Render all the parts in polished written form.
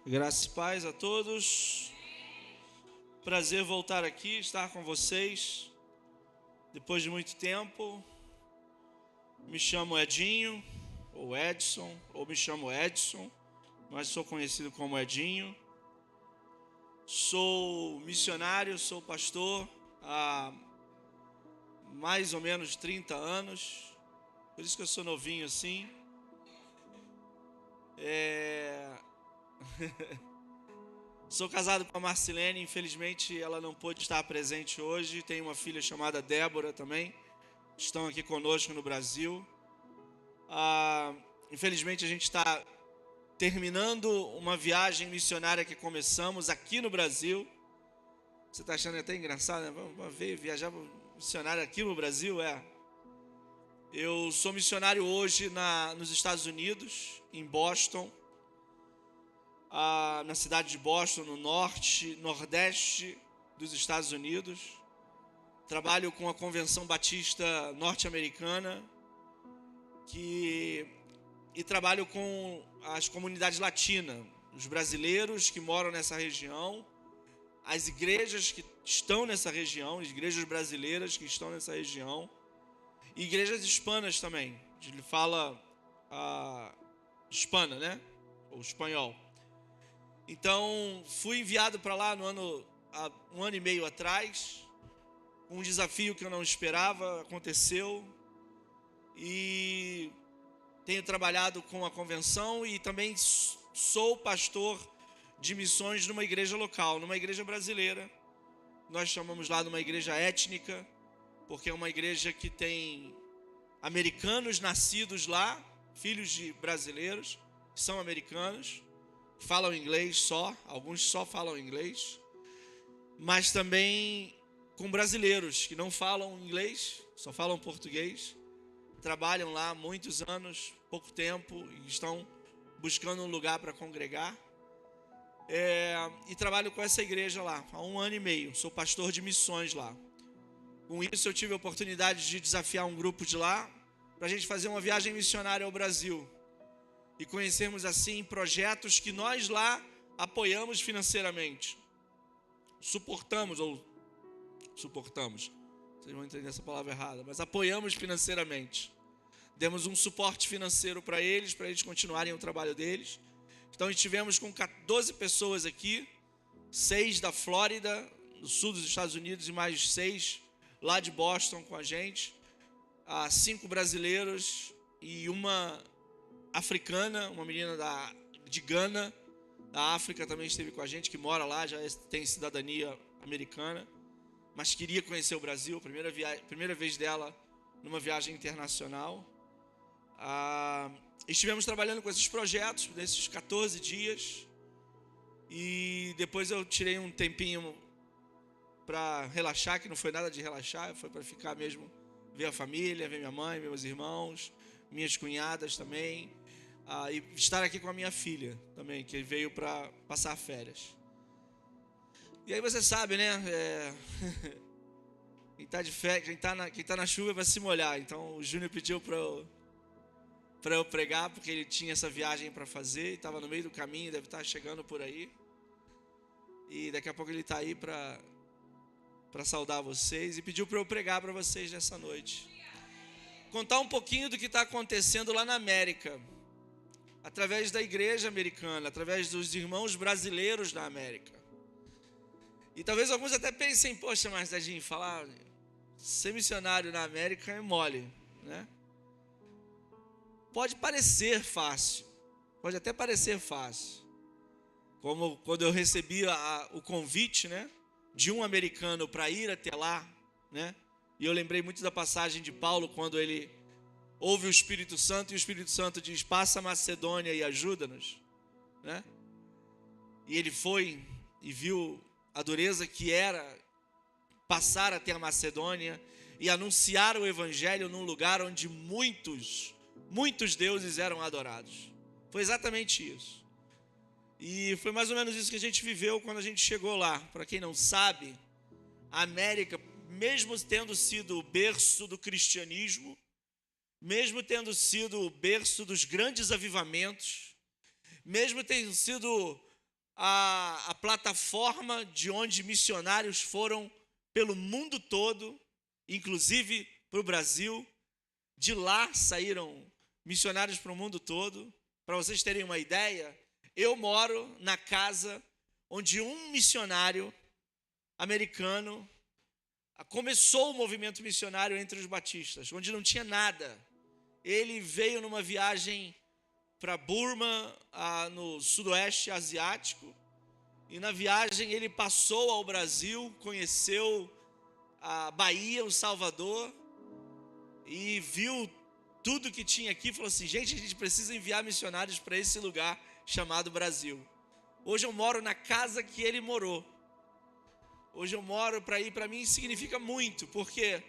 Graça e paz a todos. Prazer voltar aqui, estar com vocês. Depois de muito tempo. Me chamo Edinho, ou Edson, ou me chamo Edson, mas sou conhecido como Edinho. Sou missionário, sou pastor há mais ou menos 30 anos. Por isso que eu sou novinho assim. Sou casado com a Marcilene, infelizmente ela não pôde estar presente hoje. Tenho uma filha chamada Débora também, estão aqui conosco no Brasil. Infelizmente a gente está terminando uma viagem missionária que começamos aqui no Brasil. Você está achando até engraçado, né? Vamos ver, viajar missionário aqui no Brasil, Eu sou missionário hoje nos Estados Unidos, em Boston. Na cidade de Boston, no nordeste dos Estados Unidos. Trabalho com a Convenção Batista Norte-Americana e trabalho com as comunidades latinas, os brasileiros que moram nessa região, as igrejas que estão nessa região, as igrejas brasileiras que estão nessa região, e igrejas hispanas também. Ele fala hispana, né? Ou espanhol. Então, fui enviado para lá há um ano e meio atrás. Um desafio que eu não esperava aconteceu. E tenho trabalhado com a convenção e também sou pastor de missões numa igreja local, numa igreja brasileira. Nós chamamos lá de uma igreja étnica, porque é uma igreja que tem americanos nascidos lá, filhos de brasileiros, que são americanos. Falam inglês só, alguns só falam inglês, mas também com brasileiros que não falam inglês, só falam português, trabalham lá há muitos anos, pouco tempo, e estão buscando um lugar para congregar. E trabalho com essa igreja lá há um ano e meio, sou pastor de missões lá. Com isso eu tive a oportunidade de desafiar um grupo de lá, para a gente fazer uma viagem missionária ao Brasil. E conhecermos assim projetos que nós lá apoiamos financeiramente. Suportamos, vocês vão entender essa palavra errada, mas apoiamos financeiramente. Demos um suporte financeiro para eles continuarem o trabalho deles. Então estivemos com 12 pessoas aqui, 6 da Flórida, no sul dos Estados Unidos, e mais 6 lá de Boston com a gente. 5 brasileiros e uma africana, uma menina de Gana, da África, também esteve com a gente, que mora lá, já tem cidadania americana, mas queria conhecer o Brasil, primeira vez dela numa viagem internacional. Estivemos trabalhando com esses projetos nesses 14 dias, e depois eu tirei um tempinho para relaxar, que não foi nada de relaxar, foi para ficar mesmo, ver a família, ver minha mãe, meus irmãos, minhas cunhadas também. E estar aqui com a minha filha também, que veio para passar férias. E aí você sabe, né? Quem está de férias, quem tá na chuva vai se molhar. Então o Júnior pediu para eu pregar, porque ele tinha essa viagem para fazer, e estava no meio do caminho, deve estar chegando por aí. E daqui a pouco ele está aí para saudar vocês, e pediu para eu pregar para vocês nessa noite. Contar um pouquinho do que está acontecendo lá na América, através da igreja americana, através dos irmãos brasileiros da América. E talvez alguns até pensem, poxa, mas Edinho, ser missionário na América é mole, né? Pode parecer fácil, pode até parecer fácil. Como quando eu recebi o convite, né, de um americano para ir até lá, né? E eu lembrei muito da passagem de Paulo, quando ele ouve o Espírito Santo, e o Espírito Santo diz: passa a Macedônia e ajuda-nos, né? E ele foi e viu a dureza que era passar até a Macedônia e anunciar o Evangelho num lugar onde muitos deuses eram adorados. Foi exatamente isso. E foi mais ou menos isso que a gente viveu quando a gente chegou lá. Para quem não sabe, a América, mesmo tendo sido o berço do cristianismo, mesmo tendo sido o berço dos grandes avivamentos, mesmo tendo sido a plataforma de onde missionários foram pelo mundo todo, inclusive para o Brasil. De lá saíram missionários para o mundo todo. Para vocês terem uma ideia, eu moro na casa onde um missionário americano começou o movimento missionário entre os batistas, onde não tinha nada. Ele veio numa viagem para Burma, no sudoeste asiático, e na viagem ele passou ao Brasil, conheceu a Bahia, o Salvador, e viu tudo que tinha aqui, falou assim: gente, a gente precisa enviar missionários para esse lugar chamado Brasil. Hoje eu moro na casa que ele morou. Hoje eu moro, para mim significa muito, porque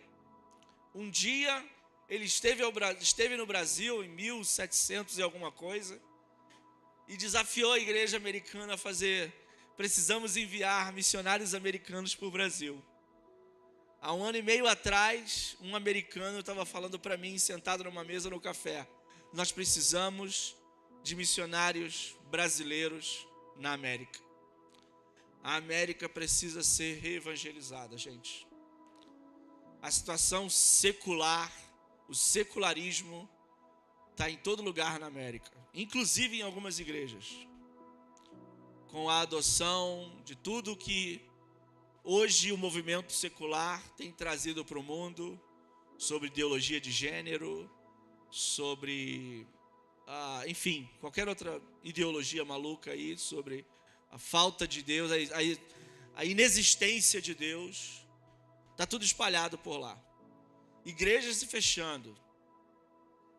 um dia ele esteve no Brasil em 1700 e alguma coisa, e desafiou a igreja americana a fazer: precisamos enviar missionários americanos para o Brasil. Há 1 ano e meio atrás, um americano estava falando para mim, sentado numa mesa no café: nós precisamos de missionários brasileiros na América. A América precisa ser reevangelizada, gente. A situação secular, o secularismo, está em todo lugar na América, inclusive em algumas igrejas, com a adoção de tudo que hoje o movimento secular tem trazido para o mundo, sobre ideologia de gênero, sobre, enfim, qualquer outra ideologia maluca aí, sobre a falta de Deus, a inexistência de Deus. Está tudo espalhado por lá. Igrejas se fechando.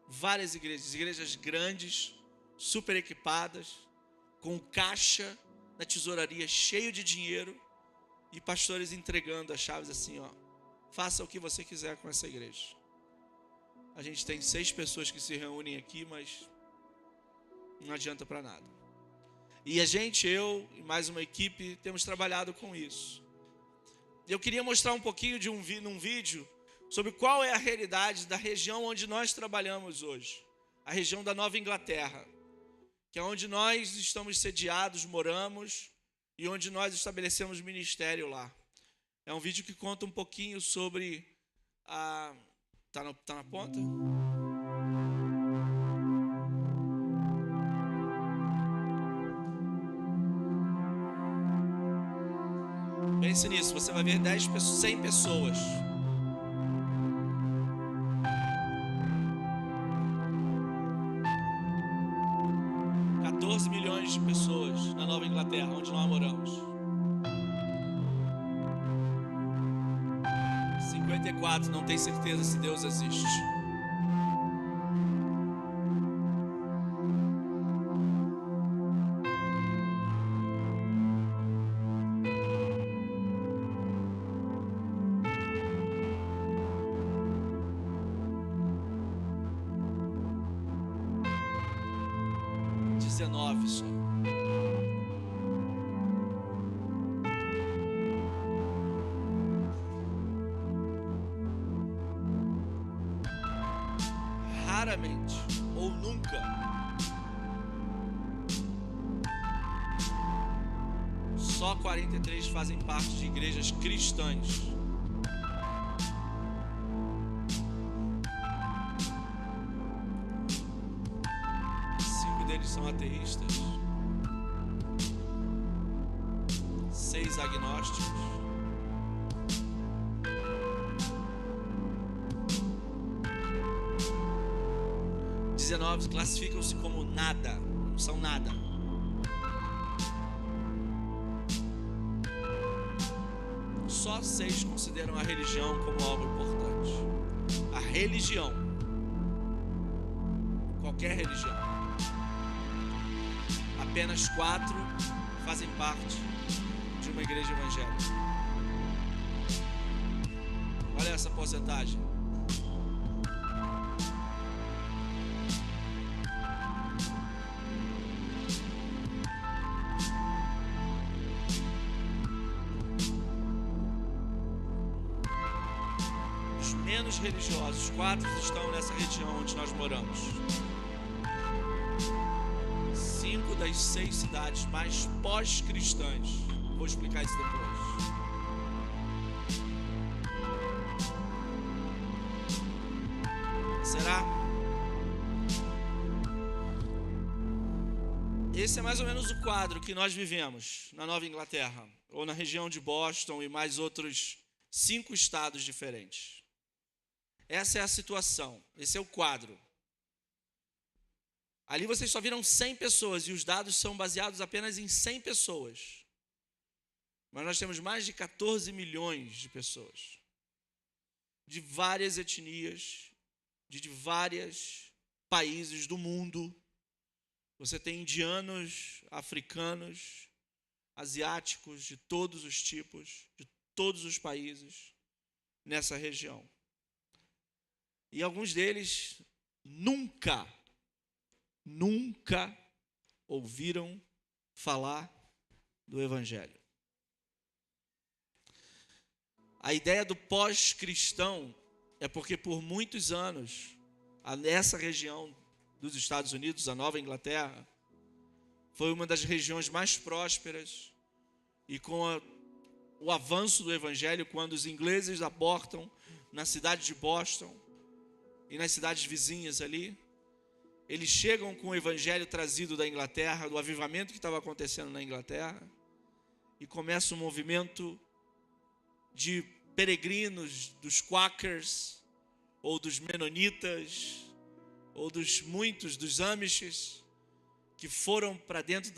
Várias igrejas grandes, super equipadas, com caixa na tesouraria cheio de dinheiro, e pastores entregando as chaves assim, ó: faça o que você quiser com essa igreja. A gente tem 6 pessoas que se reúnem aqui, mas não adianta para nada. E eu e mais uma equipe temos trabalhado com isso. Eu queria mostrar um pouquinho num vídeo sobre qual é a realidade da região onde nós trabalhamos hoje. A região da Nova Inglaterra, que é onde nós estamos sediados, moramos, e onde nós estabelecemos ministério lá. É um vídeo que conta um pouquinho sobre a... Tá na ponta? Pense nisso, você vai ver 100 pessoas. Milhões de pessoas na Nova Inglaterra, onde nós moramos. 54, não tem certeza se Deus existe. Só. Raramente ou nunca só 43 fazem parte de igrejas cristãs. São ateístas, 6 agnósticos, 19 classificam-se como nada, não são nada. Só 6 consideram a religião como algo importante. A religião, qualquer religião. Apenas 4 fazem parte de uma igreja evangélica. Olha essa porcentagem. Os menos religiosos, 4 estão nessa região onde nós moramos. 5 das 6 cidades mais pós-cristãs. Vou explicar isso depois. Será? Esse é mais ou menos o quadro que nós vivemos na Nova Inglaterra, ou na região de Boston e mais outros 5 estados diferentes. Essa é a situação, esse é o quadro. Ali vocês só viram 100 pessoas e os dados são baseados apenas em 100 pessoas. Mas nós temos mais de 14 milhões de pessoas, de várias etnias, de vários países do mundo. Você tem indianos, africanos, asiáticos, de todos os tipos, de todos os países nessa região. E alguns deles nunca ouviram falar do Evangelho. A ideia do pós-cristão é porque por muitos anos, nessa região dos Estados Unidos, a Nova Inglaterra, foi uma das regiões mais prósperas, e com o avanço do Evangelho, quando os ingleses aportam na cidade de Boston e nas cidades vizinhas ali, eles chegam com o Evangelho trazido da Inglaterra, do avivamento que estava acontecendo na Inglaterra, e começa um movimento de peregrinos, dos Quakers, ou dos Menonitas, ou dos Amishes, que foram para dentro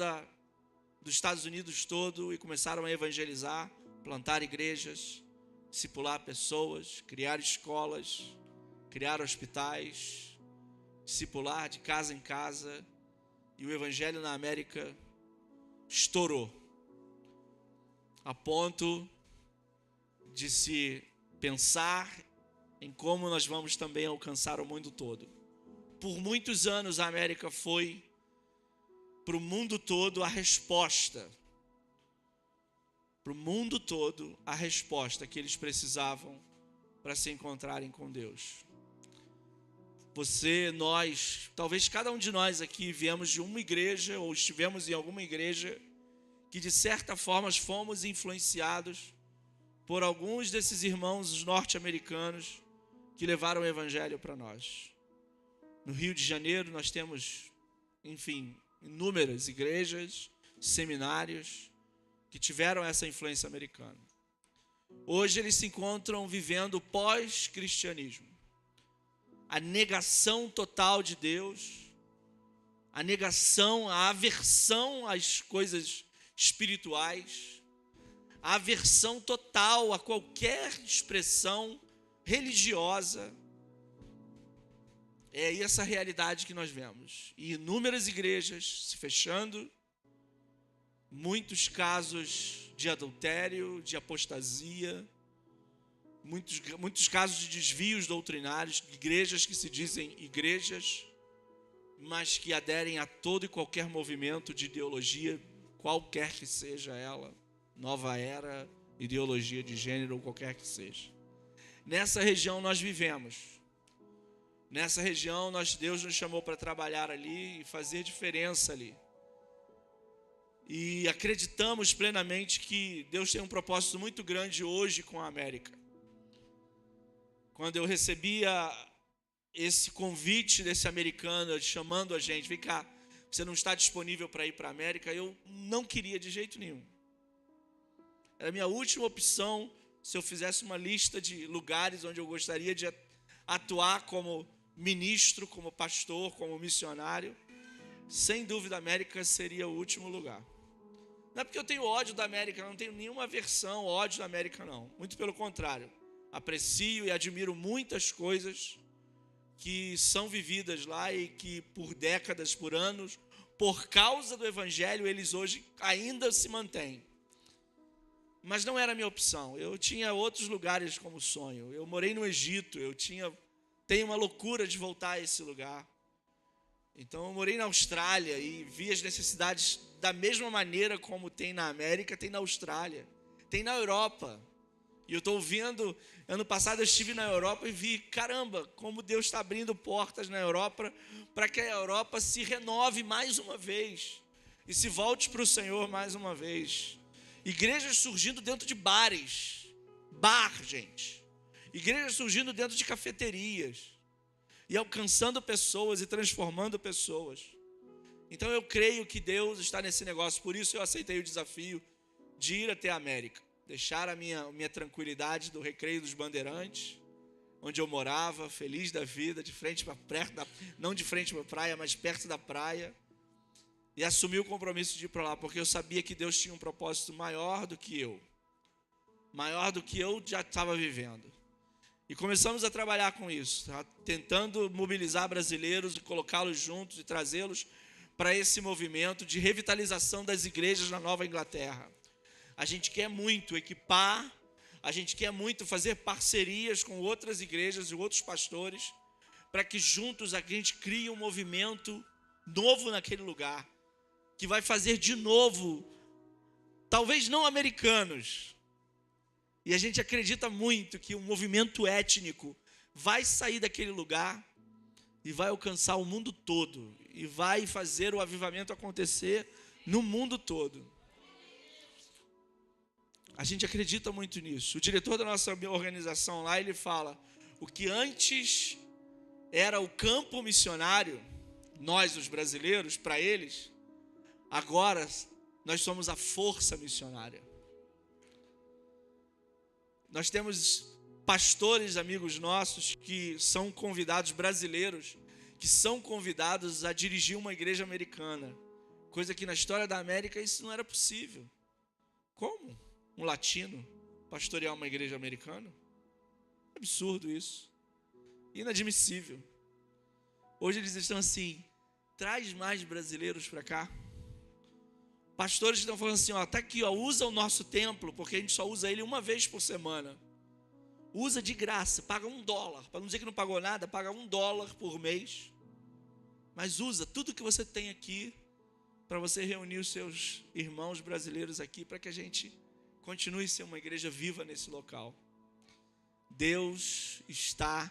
dos Estados Unidos todo e começaram a evangelizar, plantar igrejas, discipular pessoas, criar escolas, criar hospitais, discipular de casa em casa, e o Evangelho na América estourou, a ponto de se pensar em como nós vamos também alcançar o mundo todo. Por muitos anos a América foi para o mundo todo a resposta. Para o mundo todo a resposta que eles precisavam para se encontrarem com Deus. Você, nós, talvez cada um de nós aqui viemos de uma igreja ou estivemos em alguma igreja que de certa forma fomos influenciados por alguns desses irmãos norte-americanos que levaram o Evangelho para nós. No Rio de Janeiro nós temos, inúmeras igrejas, seminários que tiveram essa influência americana. Hoje eles se encontram vivendo pós-cristianismo. A negação total de Deus, a negação, a aversão às coisas espirituais, a aversão total a qualquer expressão religiosa. É essa realidade que nós vemos. E inúmeras igrejas se fechando, muitos casos de adultério, de apostasia, muitos casos de desvios doutrinários, igrejas que se dizem igrejas, mas que aderem a todo e qualquer movimento de ideologia, qualquer que seja ela, nova era, ideologia de gênero ou qualquer que seja. Nessa região nós vivemos. Nessa região Deus nos chamou para trabalhar ali e fazer diferença ali. E acreditamos plenamente que Deus tem um propósito muito grande hoje com a América. Quando eu recebia esse convite desse americano chamando a gente, vem cá, você não está disponível para ir para a América? Eu não queria de jeito nenhum. Era a minha última opção, se eu fizesse uma lista de lugares onde eu gostaria de atuar como ministro, como pastor, como missionário. Sem dúvida, a América seria o último lugar. Não é porque eu tenho ódio da América, não tenho nenhuma aversão, ódio da América, não. Muito pelo contrário. Aprecio e admiro muitas coisas que são vividas lá e que por décadas, por anos, por causa do Evangelho, eles hoje ainda se mantêm. Mas não era a minha opção. Eu tinha outros lugares como sonho. Eu morei no Egito, tenho uma loucura de voltar a esse lugar. Então eu morei na Austrália e vi as necessidades da mesma maneira como tem na América, tem na Austrália, tem na Europa. E eu estou vendo, ano passado eu estive na Europa e vi, caramba, como Deus está abrindo portas na Europa para que a Europa se renove mais uma vez. e se volte para o Senhor mais uma vez. Igrejas surgindo dentro de bares, gente. Igrejas surgindo dentro de cafeterias e alcançando pessoas e transformando pessoas. Então eu creio que Deus está nesse negócio, por isso eu aceitei o desafio de ir até a América, deixar a minha tranquilidade do Recreio dos Bandeirantes, onde eu morava, feliz da vida, de frente para perto, não de frente para a praia, mas perto da praia, e assumir o compromisso de ir para lá, porque eu sabia que Deus tinha um propósito maior do que eu já estava vivendo. E começamos a trabalhar com isso, tá? Tentando mobilizar brasileiros e colocá-los juntos e trazê-los para esse movimento de revitalização das igrejas na Nova Inglaterra. A gente quer muito equipar, a gente quer muito fazer parcerias com outras igrejas e outros pastores, para que juntos a gente crie um movimento novo naquele lugar, que vai fazer de novo, talvez não americanos. E a gente acredita muito que um movimento étnico vai sair daquele lugar e vai alcançar o mundo todo, e vai fazer o avivamento acontecer no mundo todo. A gente acredita muito nisso. O diretor da nossa organização lá, ele fala, o que antes era o campo missionário, nós os brasileiros, para eles, agora nós somos a força missionária. Nós temos pastores, amigos nossos, que são convidados, brasileiros, que são convidados a dirigir uma igreja americana. Coisa que na história da América isso não era possível. Como? Um latino pastorear uma igreja americana? Absurdo isso. Inadmissível. Hoje eles estão assim, traz mais brasileiros para cá. Pastores estão falando assim, ó, tá aqui, ó, usa o nosso templo, porque a gente só usa ele uma vez por semana. Usa de graça, paga $1. Para não dizer que não pagou nada, paga $1 por mês. Mas usa tudo que você tem aqui para você reunir os seus irmãos brasileiros aqui, para que a gente continue a ser uma igreja viva nesse local. Deus está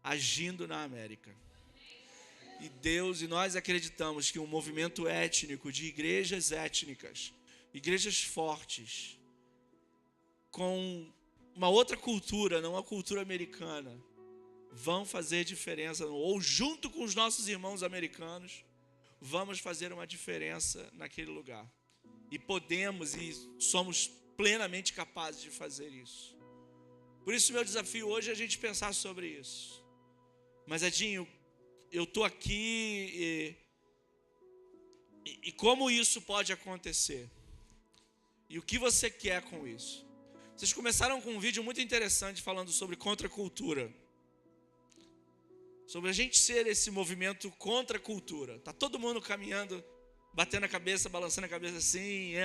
agindo na América. E nós acreditamos que um movimento étnico, de igrejas étnicas, igrejas fortes, com uma outra cultura, não a cultura americana, vão fazer diferença, ou junto com os nossos irmãos americanos, vamos fazer uma diferença naquele lugar. E podemos e somos plenamente capazes de fazer isso. Por isso meu desafio hoje é a gente pensar sobre isso. Mas Edinho, eu estou aqui e como isso pode acontecer? E o que você quer com isso? Vocês começaram com um vídeo muito interessante falando sobre contracultura. Sobre a gente ser esse movimento contra a cultura. Está todo mundo caminhando, batendo a cabeça, balançando a cabeça assim,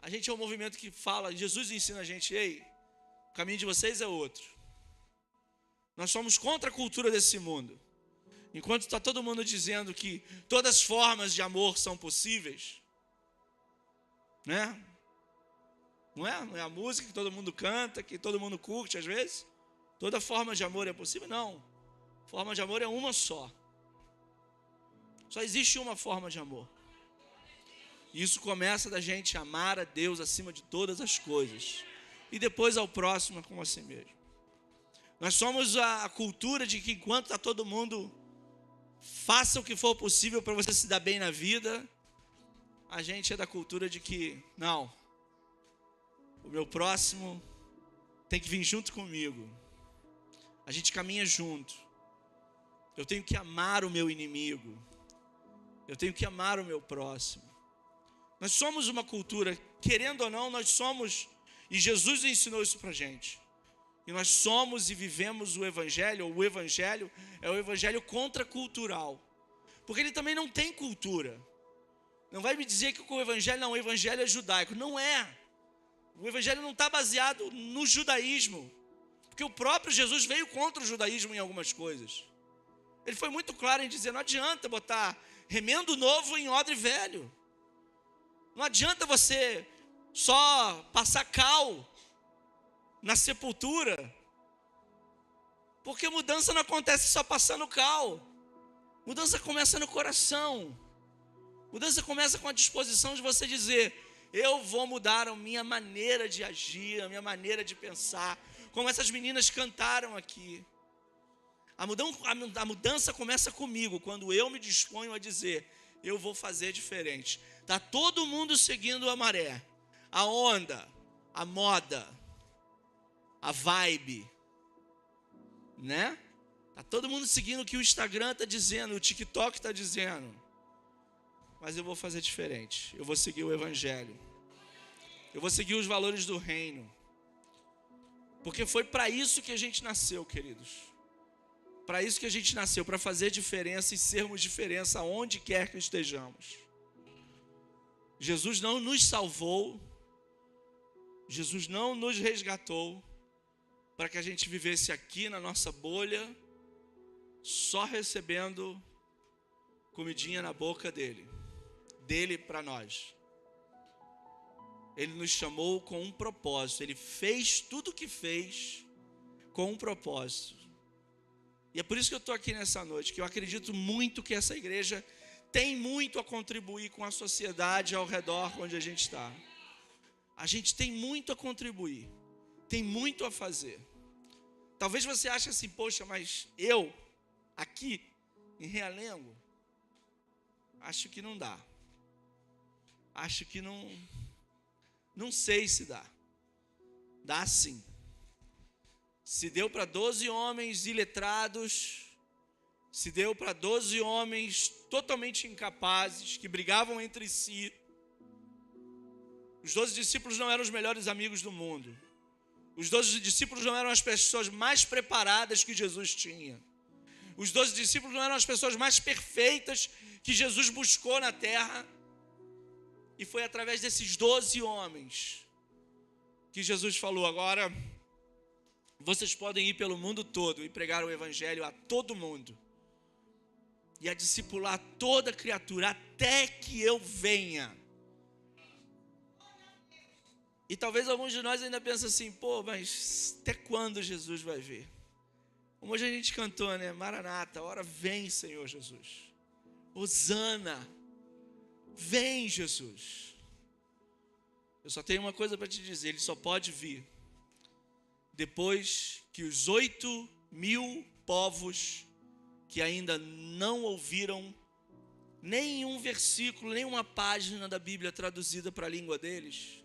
A gente é um movimento que fala, Jesus ensina a gente, ei, o caminho de vocês é outro. Nós somos contra a cultura desse mundo. Enquanto está todo mundo dizendo que todas as formas de amor são possíveis, né? Não é a música que todo mundo canta, que todo mundo curte às vezes. Toda forma de amor é possível? Não. Forma de amor é uma só. Só existe uma forma de amor. E isso começa da gente amar a Deus acima de todas as coisas. E depois ao próximo como a si mesmo. Nós somos a cultura de que enquanto está todo mundo, faça o que for possível para você se dar bem na vida. A gente é da cultura de que, não, o meu próximo tem que vir junto comigo. A gente caminha junto. Eu tenho que amar o meu inimigo. Eu tenho que amar o meu próximo. Nós somos uma cultura, querendo ou não, nós somos, e Jesus ensinou isso para a gente. E nós somos e vivemos o Evangelho é o Evangelho contracultural. Porque ele também não tem cultura. Não vai me dizer que o Evangelho não, o Evangelho é judaico. Não é. O Evangelho não está baseado no judaísmo. Porque o próprio Jesus veio contra o judaísmo em algumas coisas. Ele foi muito claro em dizer, não adianta botar remendo novo em odre velho. Não adianta você só passar cal na sepultura. Porque mudança não acontece só passando cal. Mudança começa no coração. Mudança começa com a disposição de você dizer: eu vou mudar a minha maneira de agir, a minha maneira de pensar, como essas meninas cantaram aqui. A mudança começa comigo, quando eu me disponho a dizer: eu vou fazer diferente. Está todo mundo seguindo a maré, a onda, a moda, a vibe, né? Está todo mundo seguindo o que o Instagram está dizendo, o TikTok está dizendo. Mas eu vou fazer diferente. Eu vou seguir o Evangelho. Eu vou seguir os valores do reino. Porque foi para isso que a gente nasceu, queridos. Para isso que a gente nasceu, para fazer diferença e sermos diferença onde quer que estejamos. Jesus não nos salvou, Jesus não nos resgatou para que a gente vivesse aqui na nossa bolha, só recebendo comidinha na boca dele para nós. Ele nos chamou com um propósito, ele fez tudo o que fez com um propósito. E é por isso que eu estou aqui nessa noite, que eu acredito muito que essa igreja tem muito a contribuir com a sociedade ao redor onde a gente está. A gente tem muito a contribuir, tem muito a fazer. Talvez você ache assim: poxa, mas eu, aqui, em Realengo, acho que não dá. Acho que não sei se dá. Dá sim. Se deu para 12 homens iletrados, se deu para 12 homens totalmente incapazes, que brigavam entre si. Os 12 discípulos não eram os melhores amigos do mundo. Os 12 discípulos não eram as pessoas mais preparadas que Jesus tinha. Os 12 discípulos não eram as pessoas mais perfeitas que Jesus buscou na terra. E foi através desses 12 homens que Jesus falou: agora vocês podem ir pelo mundo todo e pregar o evangelho a todo mundo. E a discipular toda criatura até que eu venha. E talvez alguns de nós ainda pensem assim: pô, mas até quando Jesus vai vir? Como hoje a gente cantou, né? Maranata, ora vem, Senhor Jesus. Hosana, vem, Jesus. Eu só tenho uma coisa para te dizer: ele só pode vir depois que os 8.000 povos que ainda não ouviram nenhum versículo, nenhuma página da Bíblia traduzida para a língua deles,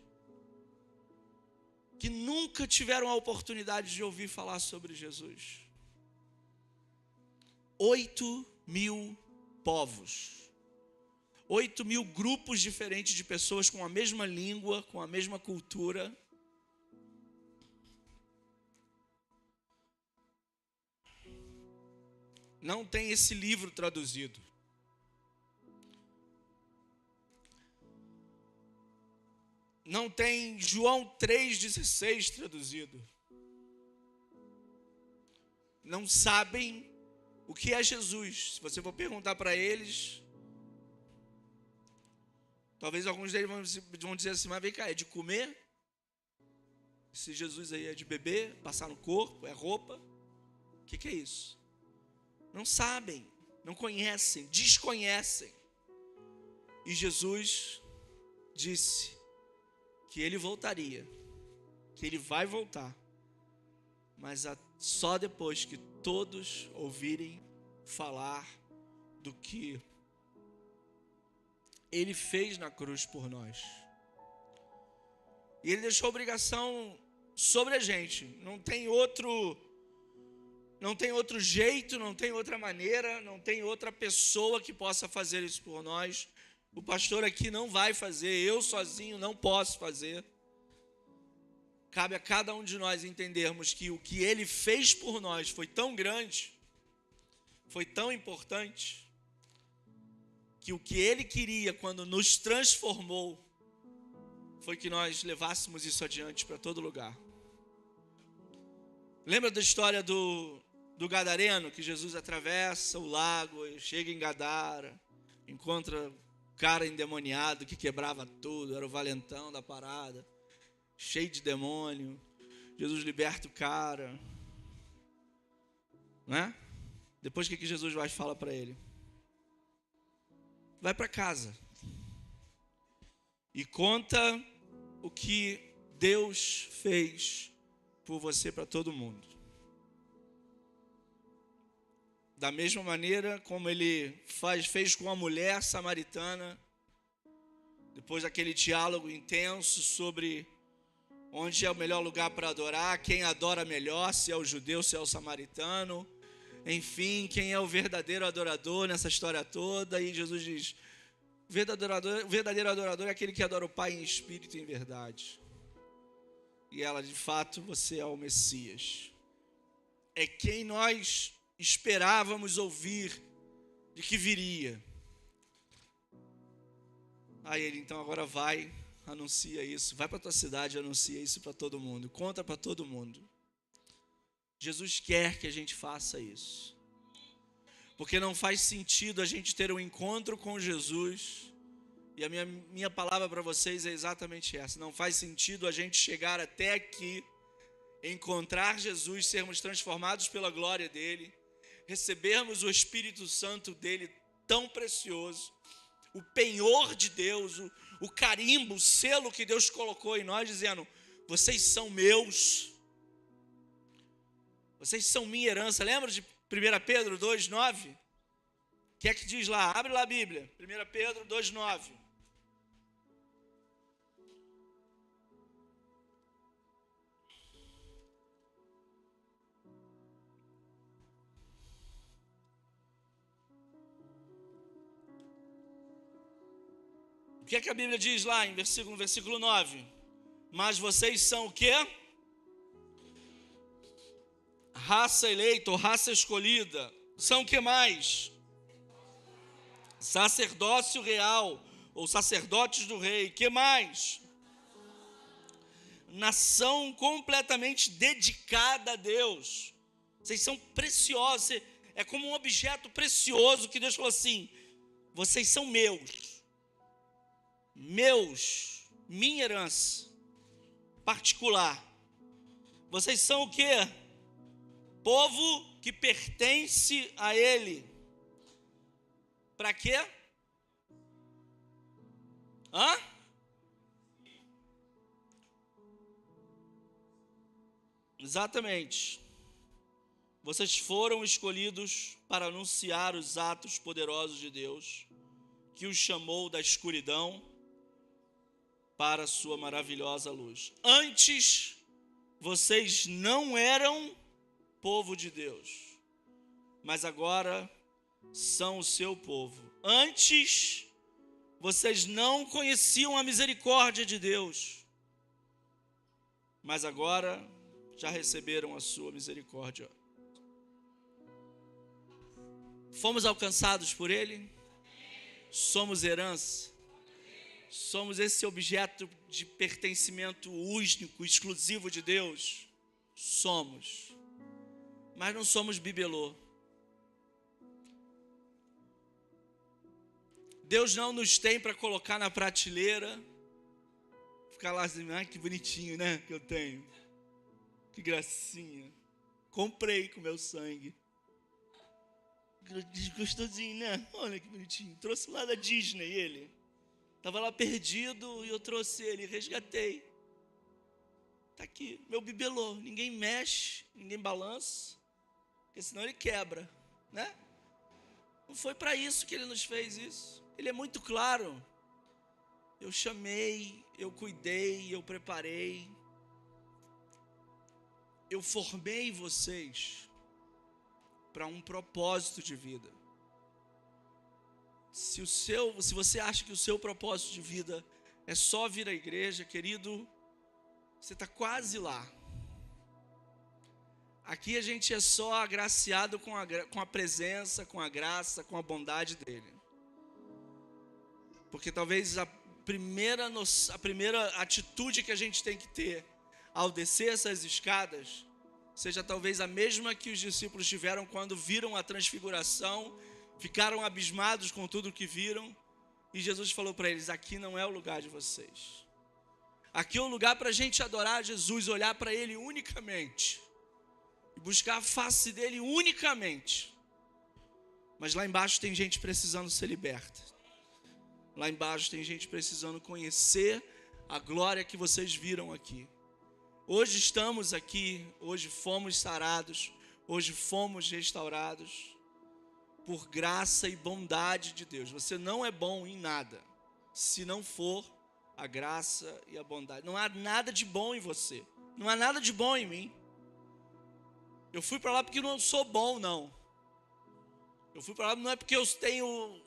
que nunca tiveram a oportunidade de ouvir falar sobre Jesus. 8.000 povos. 8.000 grupos diferentes de pessoas com a mesma língua, com a mesma cultura. Não tem esse livro traduzido. Não tem João 3,16 traduzido. Não sabem o que é Jesus. Se você for perguntar para eles, talvez alguns deles vão dizer assim: mas vem cá, é de comer? Esse Jesus aí é de beber, passar no corpo, é roupa? O que é isso? Não sabem, não conhecem, desconhecem. E Jesus disse que ele voltaria, que ele vai voltar, mas só depois que todos ouvirem falar do que ele fez na cruz por nós. E ele deixou obrigação sobre a gente. Não tem outro jeito, não tem outra maneira, não tem outra pessoa que possa fazer isso por nós. O pastor aqui não vai fazer, eu sozinho não posso fazer. Cabe a cada um de nós entendermos que o que ele fez por nós foi tão grande, foi tão importante, que o que ele queria quando nos transformou foi que nós levássemos isso adiante para todo lugar. Lembra da história do gadareno, que Jesus atravessa o lago, chega em Gadara, encontra o cara endemoniado que quebrava tudo, era o valentão da parada, cheio de demônio. Jesus liberta o cara, né? Depois o que Jesus vai falar para ele? Vai para casa, e conta o que Deus fez por você para todo mundo. Da mesma maneira como ele fez com a mulher samaritana, depois daquele diálogo intenso sobre onde é o melhor lugar para adorar, quem adora melhor, se é o judeu, se é o samaritano, enfim, quem é o verdadeiro adorador nessa história toda. E Jesus diz: o verdadeiro adorador é aquele que adora o Pai em espírito e em verdade. E ela, de fato, você é o Messias. É quem nós esperávamos ouvir de que viria. Aí ele, então, agora vai, anuncia isso, vai para a tua cidade, anuncia isso para todo mundo, conta para todo mundo. Jesus quer que a gente faça isso, porque não faz sentido a gente ter um encontro com Jesus, e a minha palavra para vocês é exatamente essa: não faz sentido a gente chegar até aqui, encontrar Jesus, sermos transformados pela glória dele, recebermos o Espírito Santo dele tão precioso, o penhor de Deus, o carimbo, o selo que Deus colocou em nós, dizendo: vocês são meus, vocês são minha herança. Lembra de 1 Pedro 2,9? O que é que diz lá? Abre lá a Bíblia, 1 Pedro 2,9. O que é que a Bíblia diz lá no versículo 9? Mas vocês são o quê? Raça eleita ou raça escolhida. São o que mais? Sacerdócio real ou sacerdotes do rei. Que mais? Nação completamente dedicada a Deus. Vocês são preciosos. É como um objeto precioso que Deus falou assim: vocês são meus, minha herança particular. Vocês são o quê? Povo que pertence a Ele. Para quê? Exatamente. Vocês foram escolhidos para anunciar os atos poderosos de Deus, que os chamou da escuridão para a sua maravilhosa luz. Antes, vocês não eram povo de Deus, mas agora são o seu povo. Antes, vocês não conheciam a misericórdia de Deus, mas agora já receberam a sua misericórdia. Fomos alcançados por Ele, somos herança, somos esse objeto de pertencimento único, exclusivo de Deus. Somos, mas não somos bibelô. Deus não nos tem para colocar na prateleira, ficar lá assim: que bonitinho, né, que eu tenho, que gracinha, comprei com meu sangue, gostosinho, né, olha que bonitinho, trouxe lá da Disney ele, estava lá perdido e eu trouxe ele, resgatei, está aqui, meu bibelô, ninguém mexe, ninguém balança, porque senão ele quebra, né? Não foi para isso que ele nos fez isso. Ele é muito claro: eu chamei, eu cuidei, eu preparei, eu formei vocês para um propósito de vida. Se você acha que o seu propósito de vida é só vir à igreja, querido, você está quase lá. Aqui a gente é só agraciado com a presença, com a graça, com a bondade dele. Porque talvez a primeira atitude que a gente tem que ter ao descer essas escadas seja talvez a mesma que os discípulos tiveram quando viram a transfiguração, ficaram abismados com tudo o que viram, e Jesus falou para eles: aqui não é o lugar de vocês. Aqui é o lugar para a gente adorar Jesus, olhar para Ele unicamente, e buscar a face dEle unicamente. Mas lá embaixo tem gente precisando ser liberta. Lá embaixo tem gente precisando conhecer a glória que vocês viram aqui. Hoje estamos aqui, hoje fomos sarados, hoje fomos restaurados por graça e bondade de Deus. Você não é bom em nada, se não for a graça e a bondade. Não há nada de bom em você, não há nada de bom em mim. Eu fui para lá porque não sou bom, não. Eu fui para lá não é porque eu tenho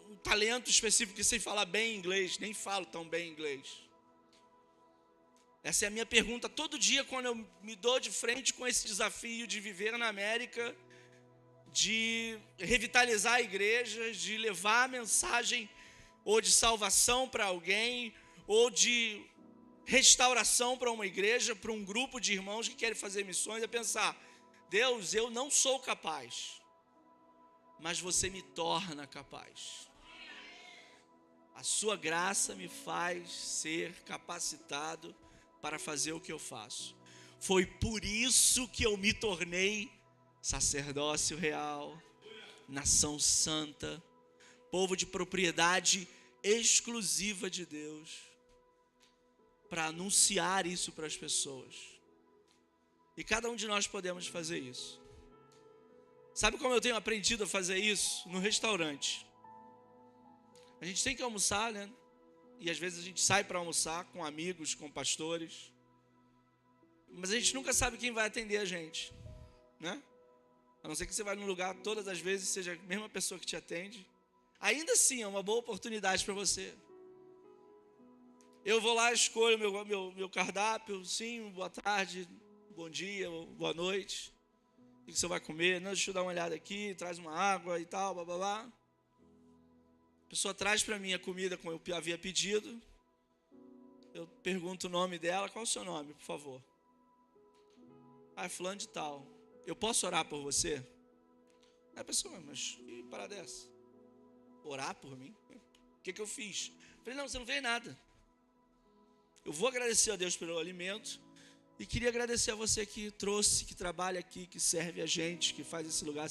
um talento específico que sei falar bem inglês, nem falo tão bem inglês. Essa é a minha pergunta todo dia quando eu me dou de frente com esse desafio de viver na América, de revitalizar igrejas, de levar a mensagem ou de salvação para alguém, ou de restauração para uma igreja, para um grupo de irmãos que querem fazer missões, é pensar: Deus, eu não sou capaz, mas você me torna capaz. A sua graça me faz ser capacitado para fazer o que eu faço. Foi por isso que eu me tornei sacerdócio real, nação santa, povo de propriedade exclusiva de Deus, para anunciar isso para as pessoas. E cada um de nós podemos fazer isso. Sabe como eu tenho aprendido a fazer isso? No restaurante. A gente tem que almoçar, né? E às vezes a gente sai para almoçar com amigos, com pastores. Mas a gente nunca sabe quem vai atender a gente, né? A não ser que você vai num lugar, todas as vezes seja a mesma pessoa que te atende. Ainda assim é uma boa oportunidade para você. Eu vou lá, escolho meu cardápio, sim, boa tarde, bom dia, boa noite. O que você vai comer? Não, deixa eu dar uma olhada aqui, traz uma água e tal, blá. A pessoa traz para mim a comida como eu havia pedido. Eu pergunto o nome dela. Qual é o seu nome, por favor? Ah, é fulano de tal. Eu posso orar por você? Aí a pessoa, mas que parada é essa? Orar por mim? O que eu fiz? Eu falei, não, você não fez nada. Eu vou agradecer a Deus pelo alimento. E queria agradecer a você que trouxe, que trabalha aqui, que serve a gente, que faz esse lugar,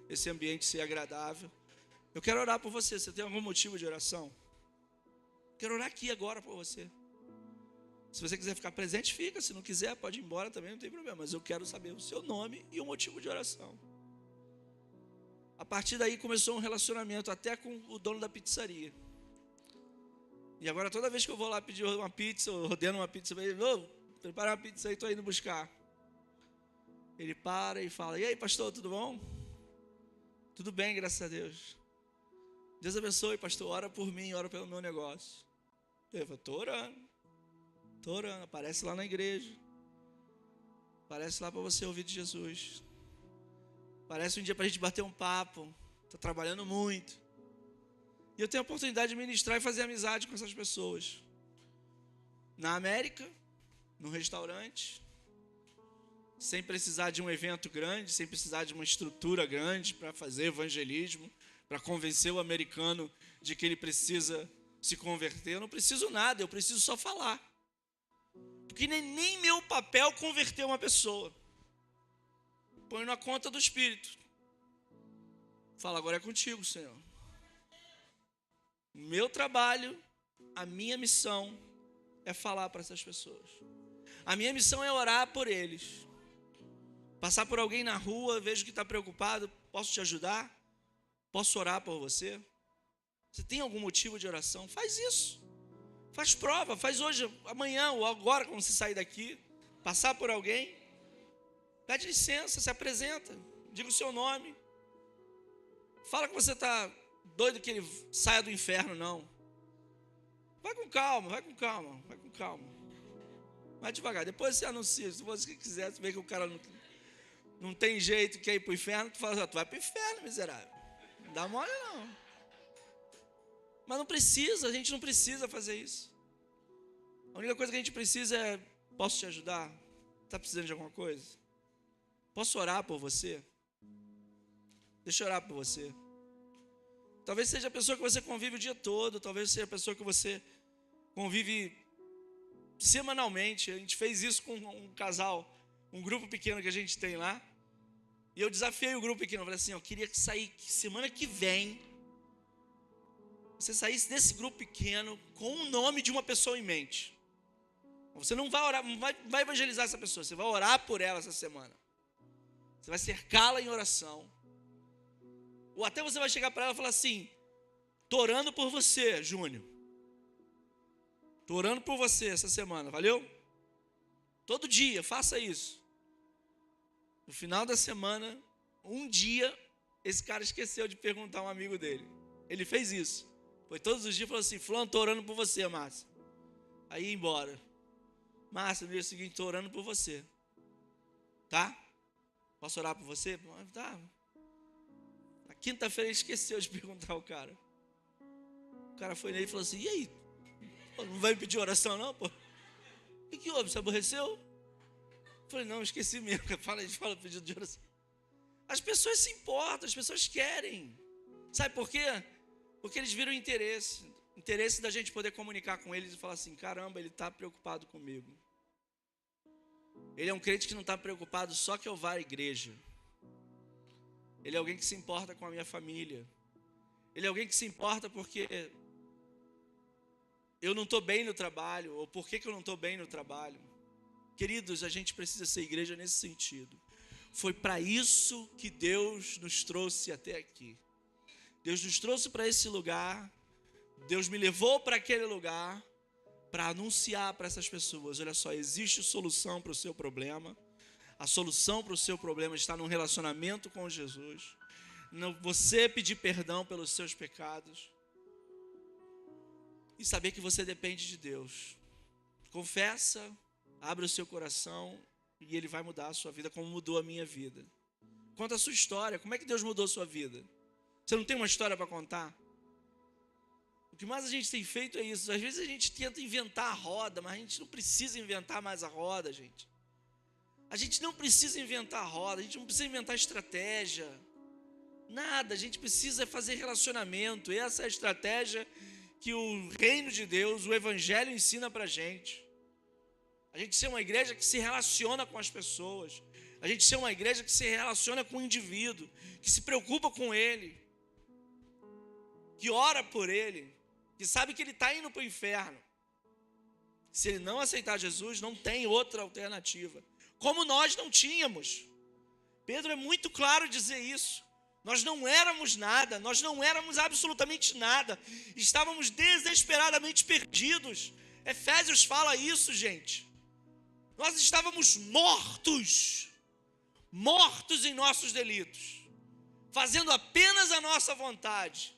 esse ambiente ser agradável. Eu quero orar por você. Você tem algum motivo de oração? Quero orar aqui agora por você. Se você quiser ficar presente, fica. Se não quiser, pode ir embora também, não tem problema. Mas eu quero saber o seu nome e o motivo de oração. A partir daí começou um relacionamento até com o dono da pizzaria. E agora toda vez que eu vou lá pedir uma pizza, eu ordeno uma pizza para ele, prepara uma pizza aí, estou indo buscar. Ele para e fala, e aí pastor, tudo bom? Tudo bem, graças a Deus. Deus abençoe, pastor, ora por mim, ora pelo meu negócio. Eu falo, estou orando, aparece lá na igreja. Aparece lá para você ouvir de Jesus. Aparece um dia para a gente bater um papo. Estou trabalhando muito. E eu tenho a oportunidade de ministrar e fazer amizade com essas pessoas. Na América, no restaurante, sem precisar de um evento grande, sem precisar de uma estrutura grande para fazer evangelismo, para convencer o americano de que ele precisa se converter. Eu não preciso nada, eu preciso só falar. Porque nem meu papel converter uma pessoa. Põe na conta do Espírito. Fala, agora é contigo, Senhor. O meu trabalho, a minha missão é falar para essas pessoas. A minha missão é orar por eles. Passar por alguém na rua, vejo que está preocupado, posso te ajudar? Posso orar por você? Você tem algum motivo de oração? Faz isso. Faz prova, faz hoje, amanhã ou agora, quando você sair daqui, passar por alguém, pede licença, se apresenta, diga o seu nome. Fala que você está doido que ele saia do inferno, não. Vai com calma. Vai devagar, depois você anuncia, se você quiser, você vê que o cara não tem jeito, quer ir para o inferno, tu fala, tu vai para o inferno, miserável. Não dá mole não. Mas não precisa, a gente não precisa fazer isso. A única coisa que a gente precisa é, posso te ajudar? Está precisando de alguma coisa? Posso orar por você? Deixa eu orar por você. Talvez seja a pessoa que você convive o dia todo, talvez seja a pessoa que você convive semanalmente. A gente fez isso com um casal, um grupo pequeno que a gente tem lá. E eu desafiei o grupo pequeno, eu falei assim, eu queria sair semana que vem. você saísse desse grupo pequeno com o nome de uma pessoa em mente. Você não vai orar, não vai evangelizar essa pessoa, você vai orar por ela essa semana. Você vai cercá-la em oração. Ou até você vai chegar para ela e falar assim: estou orando por você, Júnior. Estou orando por você essa semana, valeu? Todo dia, faça isso. No final da semana, um dia, esse cara esqueceu de perguntar a um amigo dele. Ele fez isso. Foi todos os dias e falou assim: fulano, estou orando por você, Márcia. Aí ia embora. Márcia, no dia seguinte, estou orando por você. Tá? Posso orar por você? Tá. Na quinta-feira ele esqueceu de perguntar ao cara. O cara foi nele e falou assim: e aí? Pô, não vai me pedir oração não, pô? O que houve? Você aborreceu? Eu falei: não, esqueci mesmo. A gente fala pedido de oração. As pessoas se importam, as pessoas querem. Sabe por quê? Porque eles viram interesse da gente poder comunicar com eles e falar assim: caramba, ele está preocupado comigo. Ele é um crente que não está preocupado só que eu vá à igreja. Ele é alguém que se importa com a minha família. Ele é alguém que se importa porque eu não estou bem no trabalho, ou por que eu não estou bem no trabalho. Queridos, a gente precisa ser igreja nesse sentido. Foi para isso que Deus nos trouxe até aqui. Deus nos trouxe para esse lugar. Deus me levou para aquele lugar para anunciar para essas pessoas: olha só, existe solução para o seu problema. A solução para o seu problema está num relacionamento com Jesus. Você pedir perdão pelos seus pecados e saber que você depende de Deus. Confessa, abre o seu coração e Ele vai mudar a sua vida como mudou a minha vida. Conta a sua história. Como é que Deus mudou a sua vida? Você não tem uma história para contar? O que mais a gente tem feito é isso. Às vezes a gente tenta inventar a roda, mas a gente não precisa inventar mais a roda, gente. A gente não precisa inventar a roda, a gente não precisa inventar estratégia. Nada, a gente precisa fazer relacionamento. E essa é a estratégia que o reino de Deus, o evangelho ensina para a gente. A gente ser uma igreja que se relaciona com as pessoas. A gente ser uma igreja que se relaciona com o indivíduo, que se preocupa com ele, que ora por ele, que sabe que ele está indo para o inferno. Se ele não aceitar Jesus, não tem outra alternativa. Como nós não tínhamos. Pedro é muito claro dizer isso. Nós não éramos nada, nós não éramos absolutamente nada. Estávamos desesperadamente perdidos. Efésios fala isso, gente. Nós estávamos mortos em nossos delitos, fazendo apenas a nossa vontade,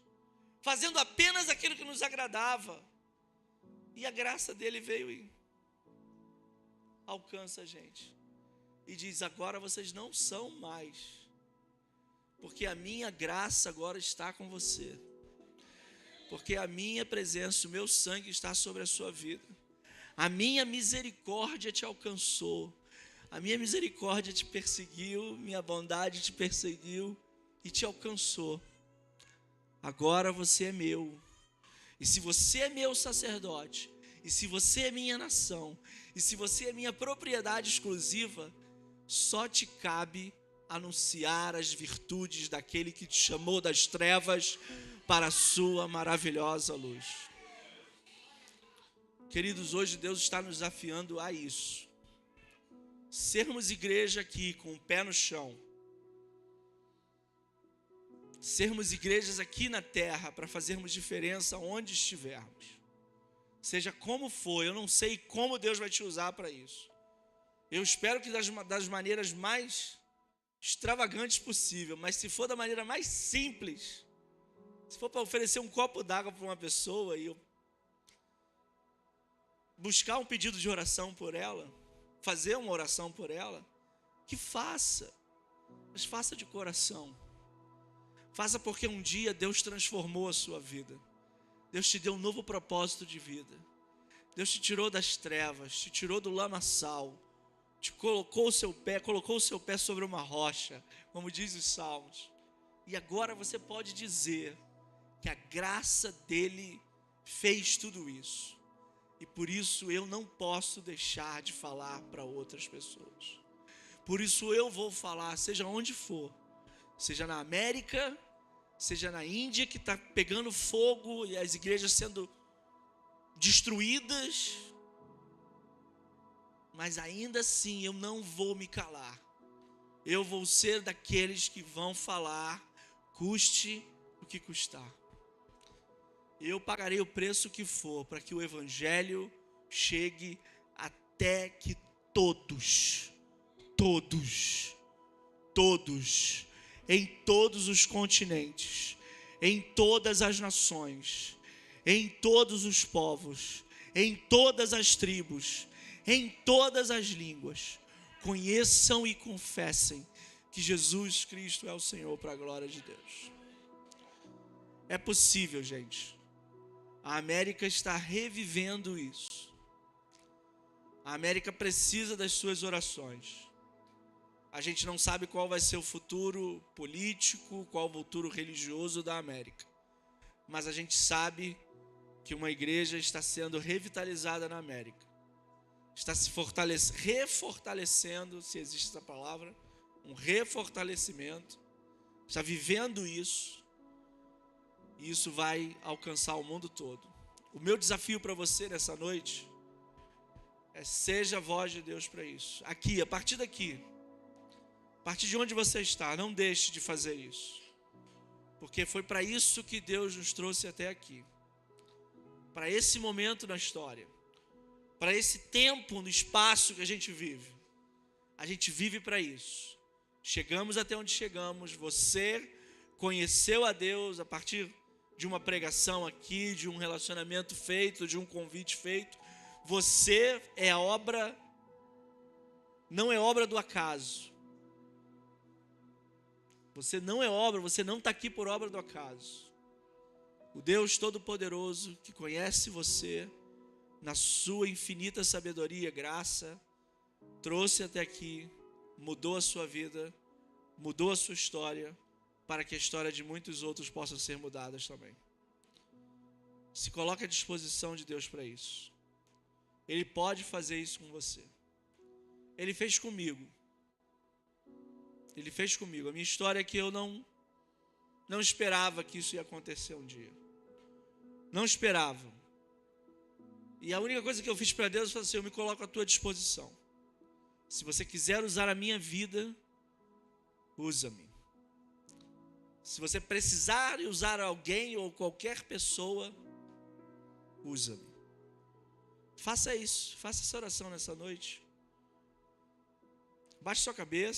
fazendo apenas aquilo que nos agradava. E a graça dele veio e alcança a gente. E diz: agora vocês não são mais, porque a minha graça agora está com você. Porque a minha presença, o meu sangue está sobre a sua vida. A minha misericórdia te alcançou. A minha misericórdia te perseguiu, minha bondade te perseguiu e te alcançou. Agora você é meu. E se você é meu sacerdote, e se você é minha nação, e se você é minha propriedade exclusiva, só te cabe anunciar as virtudes daquele que te chamou das trevas para a sua maravilhosa luz. Queridos, hoje Deus está nos desafiando a isso. Sermos igreja aqui com o pé no chão. Sermos igrejas aqui na terra para fazermos diferença onde estivermos. Seja como for, eu não sei como Deus vai te usar para isso. Eu espero que das maneiras mais extravagantes possível, mas se for da maneira mais simples, se for para oferecer um copo d'água para uma pessoa e eu buscar um pedido de oração por ela, fazer uma oração por ela, que faça, mas faça de coração. Faça porque um dia Deus transformou a sua vida. Deus te deu um novo propósito de vida. Deus te tirou das trevas, te tirou do lamaçal, te colocou o seu pé sobre uma rocha, como diz os Salmos. E agora você pode dizer que a graça dele fez tudo isso. E por isso eu não posso deixar de falar para outras pessoas. Por isso eu vou falar, seja onde for, seja na América, seja na Índia, que está pegando fogo e as igrejas sendo destruídas, mas ainda assim eu não vou me calar. Eu vou ser daqueles que vão falar, custe o que custar. Eu pagarei o preço que for para que o evangelho chegue até que todos, em todos os continentes, em todas as nações, em todos os povos, em todas as tribos, em todas as línguas, conheçam e confessem que Jesus Cristo é o Senhor, para a glória de Deus. É possível, gente. A América está revivendo isso. A América precisa das suas orações. A gente não sabe qual vai ser o futuro político, qual o futuro religioso da América. Mas a gente sabe que uma igreja está sendo revitalizada na América. Está se refortalecendo, se existe essa palavra, um refortalecimento. Está vivendo isso. E isso vai alcançar o mundo todo. O meu desafio para você nessa noite é: seja a voz de Deus para isso. Aqui, a partir daqui, a partir de onde você está, não deixe de fazer isso. Porque foi para isso que Deus nos trouxe até aqui. Para esse momento na história. Para esse tempo no espaço que a gente vive. A gente vive para isso. Chegamos até onde chegamos. Você conheceu a Deus a partir de uma pregação aqui, de um relacionamento feito, de um convite feito. Você é a obra, não é obra do acaso. Você não é obra, você não está aqui por obra do acaso. O Deus Todo-Poderoso que conhece você, na sua infinita sabedoria e graça, trouxe até aqui, mudou a sua vida, mudou a sua história, para que a história de muitos outros possam ser mudadas também. Se coloque à disposição de Deus para isso. Ele pode fazer isso com você. Ele fez comigo. Ele fez comigo. A minha história é que eu não esperava que isso ia acontecer um dia. Não esperava. E a única coisa que eu fiz para Deus foi assim: eu me coloco à tua disposição. Se você quiser usar a minha vida, usa-me. Se você precisar usar alguém ou qualquer pessoa, usa-me. Faça isso, faça essa oração nessa noite. Baixe sua cabeça.